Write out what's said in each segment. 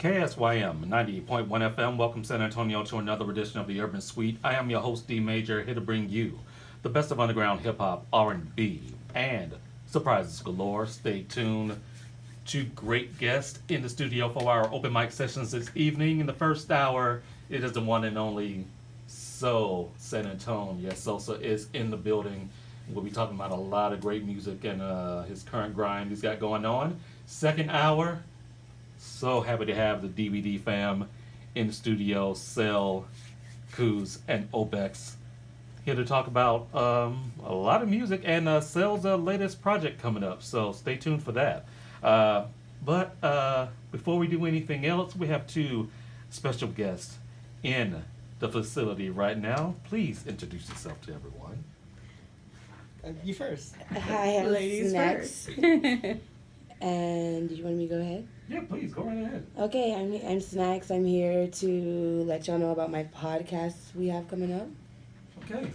KSYM 98.1 FM. Welcome San Antonio to another edition of the Urban Suite. I am your host D Major, here to bring you the best of underground hip hop, R&B, and surprises galore. Stay tuned. Two great guests in the studio for our open mic sessions this evening. In the first hour, it is the one and only Soul San Antonio. Yes, Sosa is in the building. We'll be talking about a lot of great music and his current grind he's got going on. Second hour, so happy to have the DVD fam in the studio, Cell, Kuz, and Obex, here to talk about a lot of music and Cell's latest project coming up, so stay tuned for that. But before we do anything else, we have two special guests in the facility right now. Please introduce yourself to everyone. You first. Hi, I'm Ladies Snax. And did you want me to go ahead? Yeah, please, go right ahead. Okay, I'm Snax. I'm here to let y'all know about my podcast we have coming up. Okay.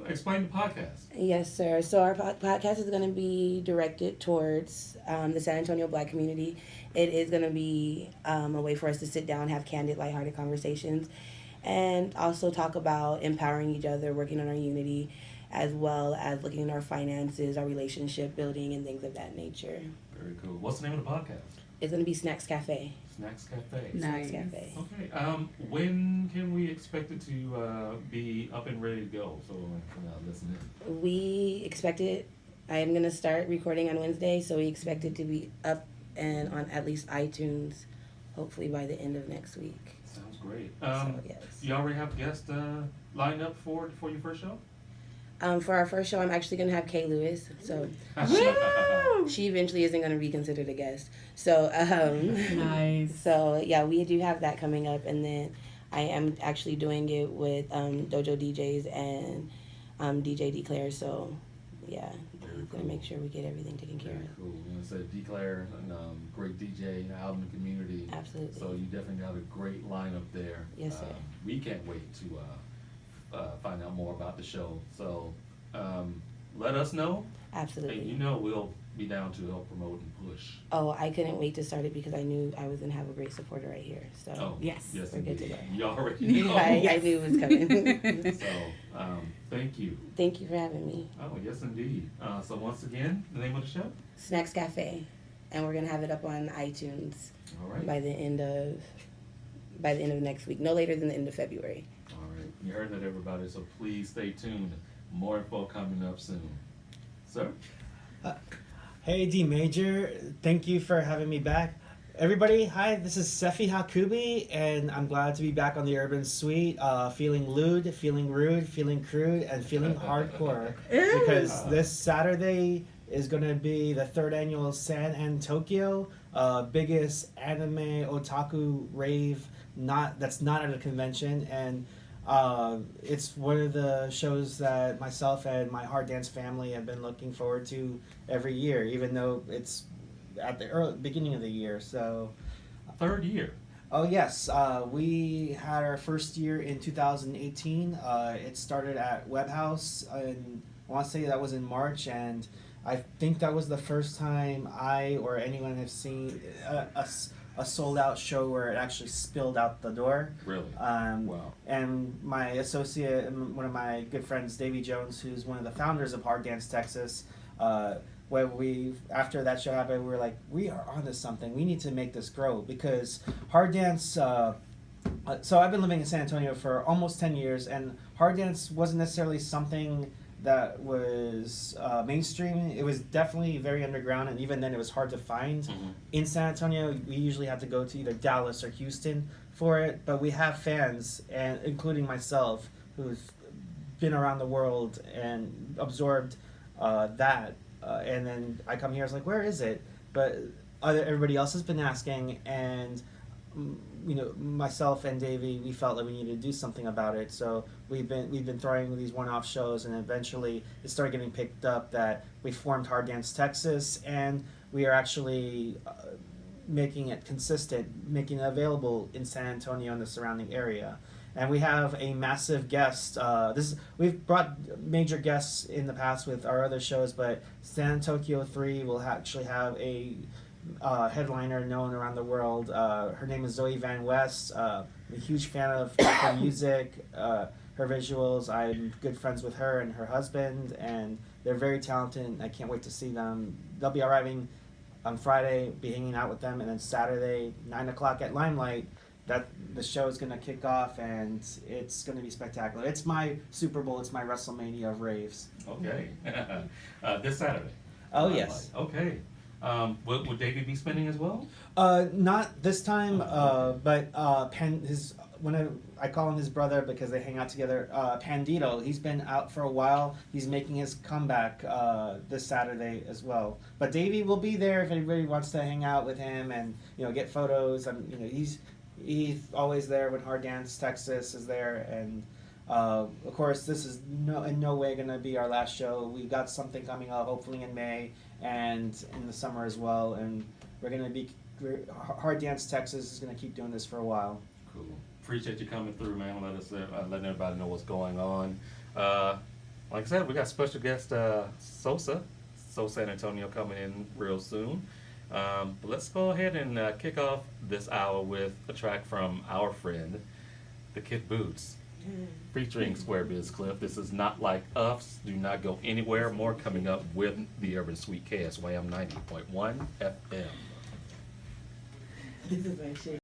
Explain the podcast. Yes, sir. So our podcast is going to be directed towards the San Antonio Black community. It is going to be a way for us to sit down, have candid, lighthearted conversations, and also talk about empowering each other, working on our unity, as well as looking at our finances, our relationship building, and things of that nature. Very cool. What's the name of the podcast? It's going to be Snax Cafe. Snax Cafe. Nice. Snax Cafe. Okay. When can we expect it to be up and ready to go? So listen in. We expect it. I am going to start recording on Wednesday, so we expect it to be up and on at least iTunes, hopefully by the end of next week. Sounds great. So, yes. You already have guests lined up for your first show? For our first show, I'm actually going to have Kay Lewis. So she eventually isn't going to be considered a guest. So, Nice. So, yeah, we do have that coming up. And then I am actually doing it with Dojo DJs and DJ Declare. So, yeah, we're going to make sure we get everything taken care Very of. cool. You know, so Declare, great DJ out in the community. Absolutely. So you definitely got a great lineup there. Yes, sir. We can't wait to find out more about the show. So let us know. Absolutely. And we'll be down to help promote and push. Oh, I couldn't wait to start it because I knew I was going to have a great supporter right here. So Yes. Yes, we're good to indeed. go. You already know. I knew it was coming. So thank you. Thank you for having me. Oh, yes, indeed. So once again, the name of the show? Snax Cafe. And we're going to have it up on iTunes All right. by the end of next week. No later than the end of February. All right. You heard that, everybody, so please stay tuned. More info coming up soon. Sir? Hey D Major, thank you for having me back. Everybody, hi, this is Sephi Hakubi, and I'm glad to be back on the Urban Suite, feeling lewd, feeling rude, feeling crude, and feeling hardcore. Because this Saturday is going to be the third annual San Antonio biggest anime otaku rave that's not at a convention, and it's one of the shows that myself and my hard dance family have been looking forward to every year, even though it's at the beginning of the year. So, Third year. oh yes, we had our first year in 2018. It started at Web House, and I want to say that was in March, and I think that was the first time I or anyone have seen a sold out show where it actually spilled out the door. Really? Wow. And my associate, one of my good friends, Davey Jones, who's one of the founders of Hard Dance Texas, when after that show happened, we were like, we are onto something. We need to make this grow because hard dance. So I've been living in San Antonio for almost 10 years, and hard dance wasn't necessarily something that was mainstream. It was definitely very underground, and even then it was hard to find. Mm-hmm. In San Antonio, we usually have to go to either Dallas or Houston for it, but we have fans, and including myself, who's been around the world and absorbed that. And then I come here, I was like, where is it? But everybody else has been asking, and myself and Davey, we felt like we needed to do something about it. So we've been throwing these one-off shows, and eventually it started getting picked up that we formed Hard Dance Texas, and we are actually making it consistent, making it available in San Antonio and the surrounding area. And we have a massive guest. We've brought major guests in the past with our other shows, but San Tokyo 3 will actually have a headliner known around the world. Her name is Zoe Van West. I'm a huge fan of her music, her visuals. I'm good friends with her and her husband, and they're very talented. I can't wait to see them. They'll be arriving on Friday, be hanging out with them, and then Saturday, 9 o'clock at Limelight, that the show is going to kick off, and it's going to be spectacular. It's my Super Bowl. It's my WrestleMania of raves. Okay. This Saturday. Oh, yes. Okay. Would Davey be spinning as well? Not this time, but I call him his brother because they hang out together. Pandito, he's been out for a while. He's making his comeback this Saturday as well. But Davey will be there if anybody wants to hang out with him and get photos. And he's always there when Hard Dance Texas is there. And of course, this is in no way going to be our last show. We got something coming up, hopefully in May and in the summer as well. And Hard Dance Texas is going to keep doing this for a while. Cool. Appreciate you coming through, man. Letting everybody know what's going on. Like I said, we got special guest Sosa San Antonio coming in real soon. But let's go ahead and kick off this hour with a track from our friend, the Kid Boots, featuring Square Biz Cliff. This is Not Like Us. Do not go anywhere. More coming up with the Urban Suite KSYM 90.1 FM. This is my shit.